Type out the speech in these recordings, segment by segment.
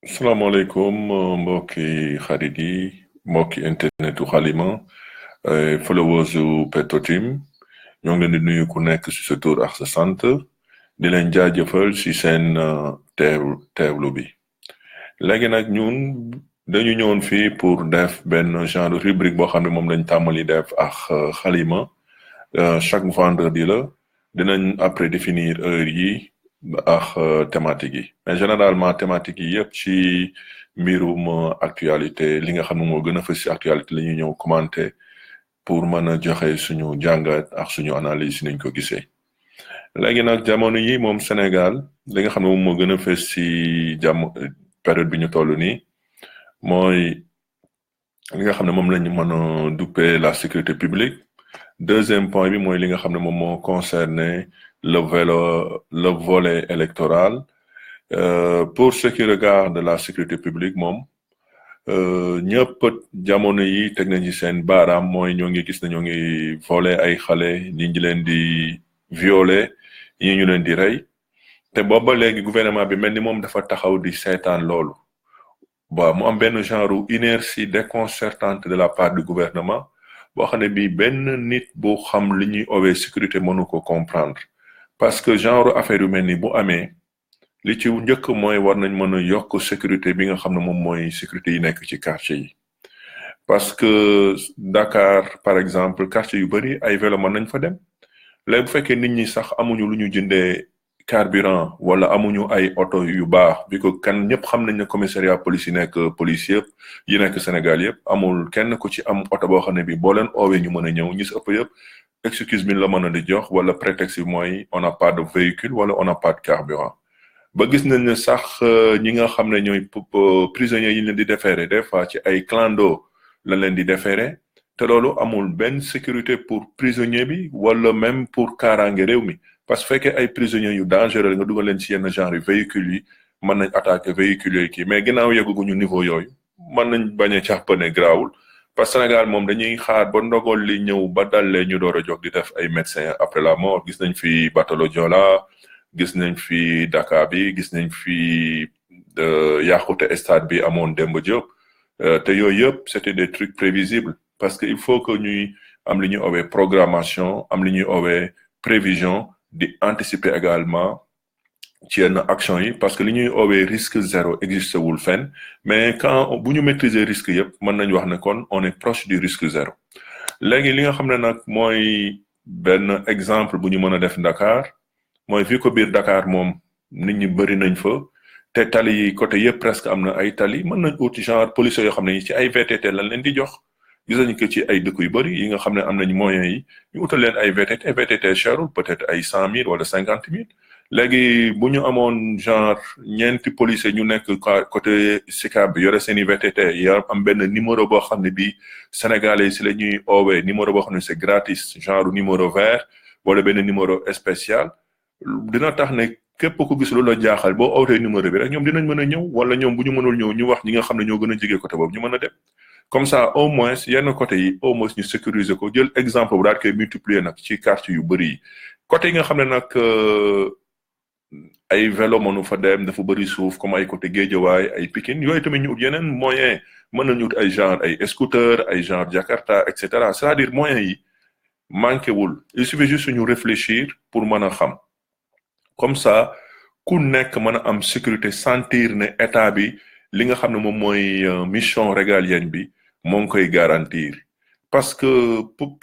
salaamaaleykum mbokki xarit yi mbokki internetu xalima followers yu Petro-Tim ñoo ngi leen di nuyu ku nekk ci sa tur ak sa sant di leen jaajëfal ci seen teewlu bi léegi nag ñun dañu ñëwoon fii pour def benn genre rubrique boo xam ne moom lañ tàmmali def ak xalima chaque vendredi la dinañ après définir heure yi ak thématique yi mais généralement thématique yi yëpp ci mbirum actualité li nga xam ne moo gën a fës ci actualité la ñuy ñëw commenter pour mën a joxe suñu jàngat ak suñu analyse niñ ko gisee léegi nag jamono yi moom Sénégal li nga xam ne moom moo gën a fës ci période bi ñu toll nii mooy li nga xam ne moom lañu mën a duppee la sécurité publique deuxième point bi mooy li nga xam ne moom moo concerné le volet électoral pour ce qui regarde la sécurité publique moom ñëpp jamono yi teg nañ ci seen baaraam mooy ñoo ngi gis ne ñoo ngi voler ay xale ñi ngi leen di violer ñi ñu leen di rey te booba léegi gouvernement bi mel ni moom dafa taxaw di seetaan loolu waaw mu am benn genre inertie déconcertante de la part du gouvernement boo xam ne bii benn nit bu xam li ñuy owee sécurité mënu ko comprendre parce que genre affaire yu mel ni bu amee li ci njëkk mooy war nañ mën a yokk sécurité bi nga xam ne moom mooy sécurité yi nekk ci quartier yi parce que Dakar par exemple quartier yu bari ay vélo mën nañ fa dem léegi bu fekkee nit ñi sax amuñu lu ñu jëndee carburant wala amuñu ay oto yu baax bi ko kan ñëpp xam nañ ne commissariat police yi nekk police yëpp yi nekk Sénégal yëpp amul kenn ku ci am oto boo xam ne bi boo leen oowee ñu mën a ñëw ñi si ëpp yëpp excuse bi la mën a di jox wala prétexte bi mooy on n'a pas de véhicule wala on n'a pas de carburant ba gis nañ ne sax ñi nga xam ne ñooy prisonniers yi leen di déféré des fois ci ay clando la leen di déféré te loolu amul benn sécurité pour prisonnier bi wala même pour kaaraange réew mi parce que fekkee ay prisonniers yu dangereux nga dugal leen ci yenn genre yu véhicules yi mën nañ attaquer véhicules yooyu kii mais ginnaaw yegguñu niveau yooyu mën nañ bañ a jàpp ne grawul parce que Sénégal moom dañuy xaar ba ndogal li ñëw ba dalee ñu door a jóg di def ay médecins après la mort gis nañ fi Batalo Joola gis nañ fi Dakar bi gis nañ fi yàqute stade bi amoon Demba Diop te yooyu yëpp c'était des trucs prévisibles parce que il faut que ñuy am li ñuy owee programmation am li ñuy owee prévision di anticiper également ci yenn action yi parce que li ñuy owee risque zéro existé wul fenn mais quand bu ñu maîtriser risque yëpp mën nañu wax ne kon on est proche du risque zéro léegi li nga xam ne nag mooy benn exemple bu ñu mën a def Dakar mooy fii ko biir Dakar moom nit ñi bëri nañ fa te tali yi côté yëpp presque am na ay tali mën nañ uti genre policiers yoo xam ne ci ay VTT lañ leen di jox gis nañu que ci ay dëkk yu bëri yi nga xam ne am nañ moyens yi ñu utal leen ay VTT cherul peut-être ay 100 000 wala 50 000 léegi bu ñu amoon genre ñeenti policiers ñu nekk côté Sicap bi yore seen i VTT ya am benn numéro boo xam ne bii sénégalais si la ñuy oowee numéro boo xam ne c'est gratis genre numéro vert wala benn numéro spécial dina tax ne képp ku gis loolu la jaaxal boo ootee numéro bi rek ñoom dinañ mën a ñëw wala ñoom bu ñu mënul ñëw ñu wax ñi nga xam ne ñoo gën a jege côté boobu ñu mën a dem comme ça au moins yenn côté yi au moins ñu sécuriser ko jël exemple bu daal koy multiplier nag ci quartier yu bëri yi côté yi nga xam ne nag ay vélo mënu fa dem dafa bëri suuf comme ay côté Guédiawaye ay Pikine yooyu tamit ñu ut yeneen moyen mën nañu ut ay genre ay scooter ay genre Jakarta et cetera c'est-à-dire moyens yi manqué wul il suffit juste ñu réfléchir pour mën a xam comme ça ku nekk mën a am sécurité sentir ne état bi li nga xam ne moom mooy mission régalienne bi moo ngi koy garantir parce que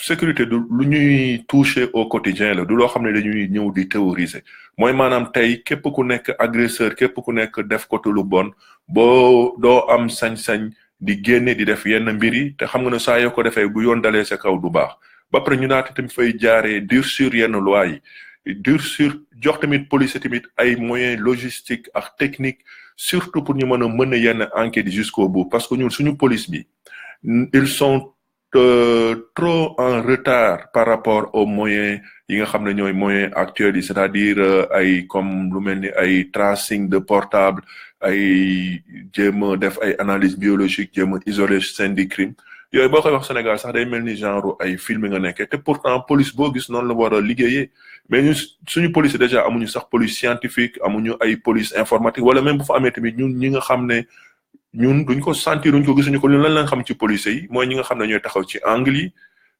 sécurité du lu ñuy toucher au quotidien la du loo xam ne dañuy ñëw di théoriser mooy maanaam tey képp ku nekk agresseur képp ku nekk def ko lu bon boo doo am sañ-sañ di génne di def yenn mbir yi te xam nga ne saa yoo ko defee bu yoon dalee sa kaw du baax ba pare ñu naata tamit fay jaaree durcir yenn loi yi durcir jox tamit police tamit ay moyens logistiques ak techniques surtout pour ñu mën a yenn enquête jusqu'au bout parce que ñun suñu police bi ils sont trop en retard par rapport aux moyens yi nga xam ne ñooy moyens actuels yi c'est-à-dire ay comme lu mel ni ay tracing de portable ay jéem a def ay analyse biologique jéem a isoler scène du crime yooyu boo koy wax Sénégal sax day mel ni genre ay film nga nekkee te pourtant police boo gis noonu la war a liggéeyee mais ñun suñu police déjà amuñu sax police scientifique amuñu ay police informatique wala même bu fa amee tamit ñun ñi nga xam ne ñun duñ ko sentir duñ ko gisuñu ko ñun lan lañ xam ci police yi mooy ñi nga xam ne ñooy taxaw ci angle yi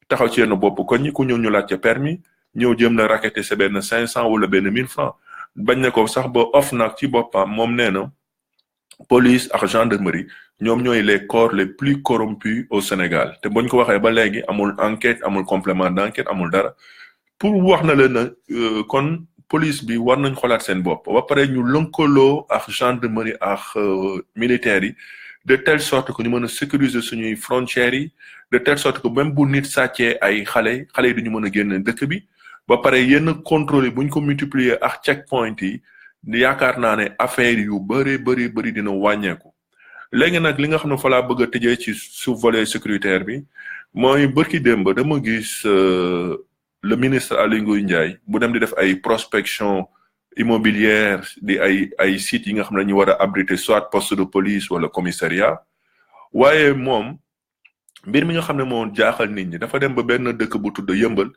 taxaw ci yenn bopp koñ ñi ku ñëw ñu laaj ca permis ñëw jëm na raqueter sa benn 500 wala benn 1000 francs bañ ne ko sax ba OFNAC ci boppam moom nee na police ak gendarmerie ñoom ñooy les corps les plus corrompus au Sénégal te buñ ko waxee ba léegi amul enquête amul complément d'enquête amul dara pour wax na leen na kon police bi war nañ xoolaat seen bopp ba pare ñu lëkkaloo ak gendarmerie ak militaires yi de telle sorte que ñu mën a sécuriser suñuy frontières yi de telle sorte que même bu nit sàccee ay xale yi duñu mën a génn dëkk bi ba pare yenn contrôle yi buñ ko multiplier ak checkpoint yi yaakaar naa ne affaire yu bëri dina wàññeeku léegi nag li nga xam ne fa laa bëgg a tëjee ci su volet sécuritaire bi mooy bërki démb dama gis le ministre Aly Ngouille Ndiaye bu dem di def ay prospection immobilière di ay sites yi nga xam ne ñu war a abriter soit poste de police wala commissariat waaye moom mbir mi nga xam ne moo jaaxal nit ñi dafa dem ba benn dëkk bu tudd Yëmbal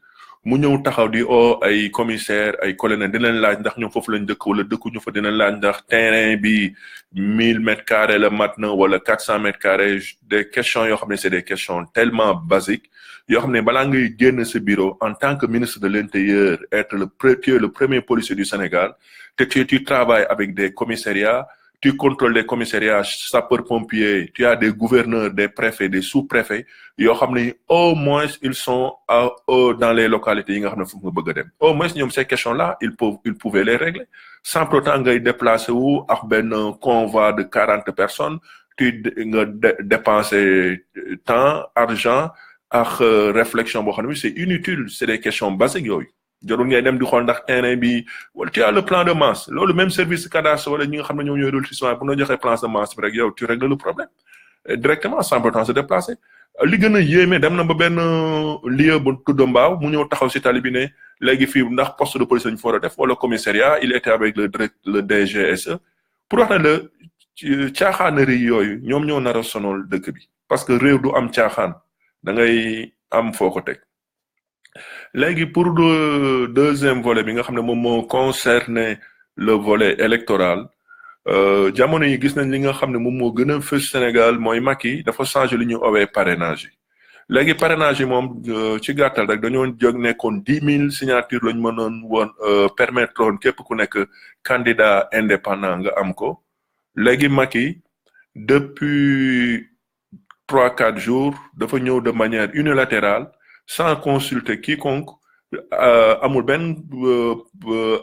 mu ñëw taxaw di ay commissaire ay colonel dinañ laaj ndax ñoom foofu lañ dëkk wala dëkkuñu fa dinañ laaj ndax terrain bi 1000 m² la mat na wala 400 m², des questions yoo xam ne c'est des questions tellement basiques yoo xam ne balaa ngay génn sa bureau en tant que ministre de l'Intérieur être le premier policier du Sénégal te tu travailles avec des commissariats tu contrôles les commissariats sapeurs-pompiers, tu as des gouverneurs, des préfets, des sous-préfets, yoo xam ne au moins ils sont dans les localités yi nga xam ne foofu nga bëgg a dem au moins ñoom ces questions-là ils pouvaient les régler sans pour autant ngay déplacer wu ak benn convoi de 40 personnes nga dépenser temps argent ak réflexion boo xam ne c'est inutile c'est des questions basiques yooyu jarul ngay dem di xool ndax terrain bi wala tu as le plan de masse loolu même service cadastre wala ñi nga xam ne ñoom ñooy lotissement bu ñu joxee plan de masse bi rek yow tu règles le problème directement sans pourtant se déplacer li gën a yéeme dem na ba benn lieu bu tudd Mbaaw mu ñëw taxaw si tali bi ne léegi fii ndax poste de police lañu fa war a def wala commissariat il était avec le DGSE pour wax ne la caaxaanari yooyu ñoom ñoo nar a sonal dëkk bi parce que réew du am caaxaan da ngay am foo ko teg. léegi pour le deuxième volet bi nga xam ne moom moo concerné le volet électoral jamono yi gis nañ li nga xam ne moom moo gën a fës Sénégal mooy Macky dafa changé li ñu owee parrainage yi léegi parrainage yi moom ci gàttal rek dañoo jóg nekkoon 10 000 signatures lañu mënoon woon permettre woon képp ku nekk candidat indépendant nga am ko léegi Macky depuis 3-4 jours dafa ñëw de manière unilatérale sans consulter quiconque amul benn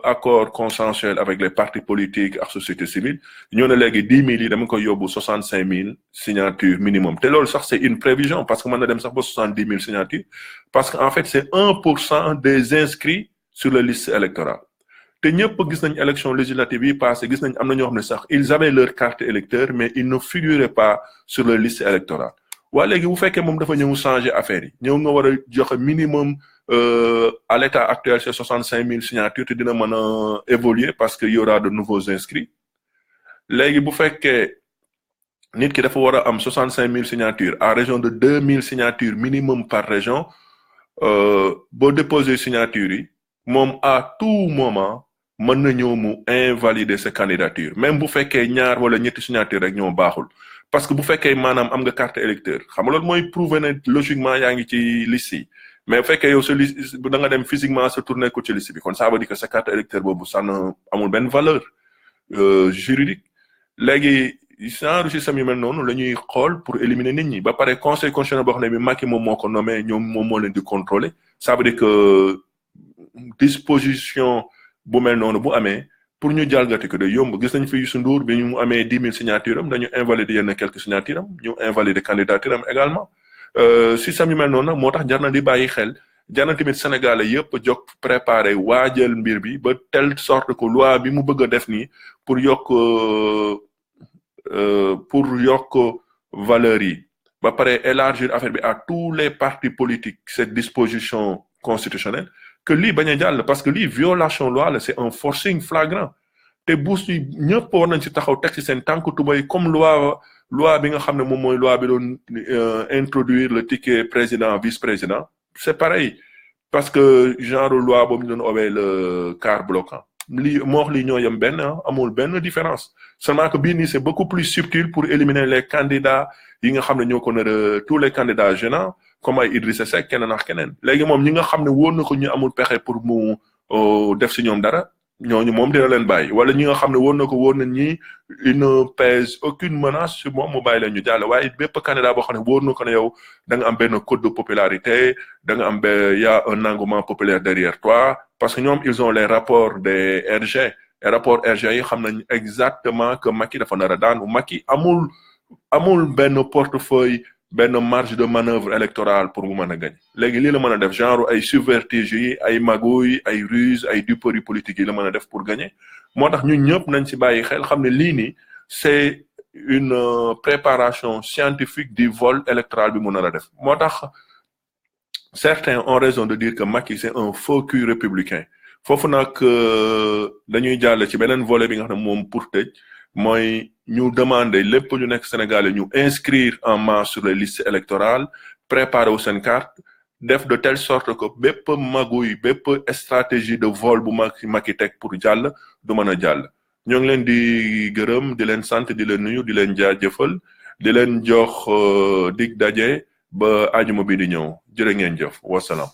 accord consensuel avec les partis politiques ak société civile ñoo ne léegi 10 000 yi dama koy yóbbu 65 000 signatures minimum te loolu sax c'est une prévision parce que mën na dem sax ba 70 000 signatures parce que en fait c'est 1% des inscrits sur la liste électorale te ñëpp gis nañ élection législative yi passé gis nañ am na ñoo xam ne sax ils avaient leur carte électeur mais ils ne figuraient pas sur la liste électorale waa léegi bu fekkee moom dafa ñëw changer affaire yi ñëw nga war a joxe minimum à l'état actuel c'est 65 000 signatures te dina mën a évoluer parce que y aura de nouveaux inscrits léegi bu fekkee nit ki dafa war a am 65 000 signatures à raison de 2 000 signatures minimum par région boo déposer signatures yi moom à tout moment mën na ñëw mu invalider sa candidature même bu fekkee ñaar wala ñetti signature rek ñoo baaxul parce que bu fekkee maanaam am nga carte électeur xam nga loolu mooy prouver ne logiquement yaa ngi ci liste yi mais bu fekkee yow sa liste da nga dem physiquement sa tourner ko ci liste bi kon ça veut dire que sa carte électeur boobu ça amul benn valeur juridique léegi genre système yu mel noonu la ñuy xool pour éliminer nit ñi ba pare conseil constitutionnel boo xam ne bi Macky moom moo ko nommé ñoom moom moo leen di contrôler ça veut dire que disposition bu mel noonu bu amee pour ñu jalgati ko de yomb gis nañ fi Youssou Ndour bi ñu amee 10 000 signatures am dañu invalider yenn quelques signatures am ñu invalider candidature am également système yu mel noonu nag moo tax jar na di bàyyi xel jar na tamit Sénégalais yëpp jóg préparer waajal mbir bi ba telle sorte que loi bi mu bëgg a def nii pour yokk valeurs yi ba pare élargir affaire bi à tous les partis politiques cette disposition constitutionnelle que lii bañ a jàll parce que lii violation loi la c'est un forcing flagrant te buus yi ñëpp war nañ ci taxaw teg ci seen tànk tubay comme loi loi bi nga xam ne moom mooy loi bi doon introduire le ticket président vice-président c'est pareil parce que genre loi boobu ñu doon owee le quart bloquant lii moo wax lii ñoo yem benn amul benn différence seulement que bii nii c'est beaucoup plus subtil pour éliminer les candidats yi nga xam ne ñoo ko nar a tous les candidats gênants comme ay Idrissa Seck keneen ak keneen léegi moom ñi nga xam ne wóor na ko ñu amul pexe pour mu def si ñoom dara ñooñu moom dina leen bàyyi wala ñi nga xam ne wóor na ko wóor na ñi il ne pèse aucune menace sur moom mu bàyyi leen ñu jàll waaye bépp candidat boo xam ne wóor na ko ne yow da nga am benn code de popularité da nga am y a un engouement populaire derrière toi parce que ñoom ils ont les rapports des RG et rapport RG yi xam nañ exactement que Macky dafa nar a daan Macky amul benn portefeuille benn marge de manœuvre électorale pour mu mën a gañ léegi lii la mën a def genre ay subterfuge yi ay magouille ay ruse ay duperie politique yi la mën a def pour gagner moo tax ñun ñëpp nañ ci bàyyi xel xam ne lii nii c'est une préparation scientifique du vol électoral bi mu nar a def moo tax certains ont raison de dire que Macky c'est un faux cul républicain foofu nag dañuy jàll ci beneen volet bi nga xam ne moom pour tëj mooy ñu demander lépp ñu nekk Sénégalais ñu inscrire en masse sur les listes électorales préparer wu seen carte def de telle sorte que bépp magouille bépp stratégie de vol bu Macky teg pour jàll du mën a jàll ñoo ngi leen di gërëm di leen sant di leen nuyu di leen jaajëfal di leen jox dig daje ba ajuma bi di ñëw jërë ngeen jëf wasalaam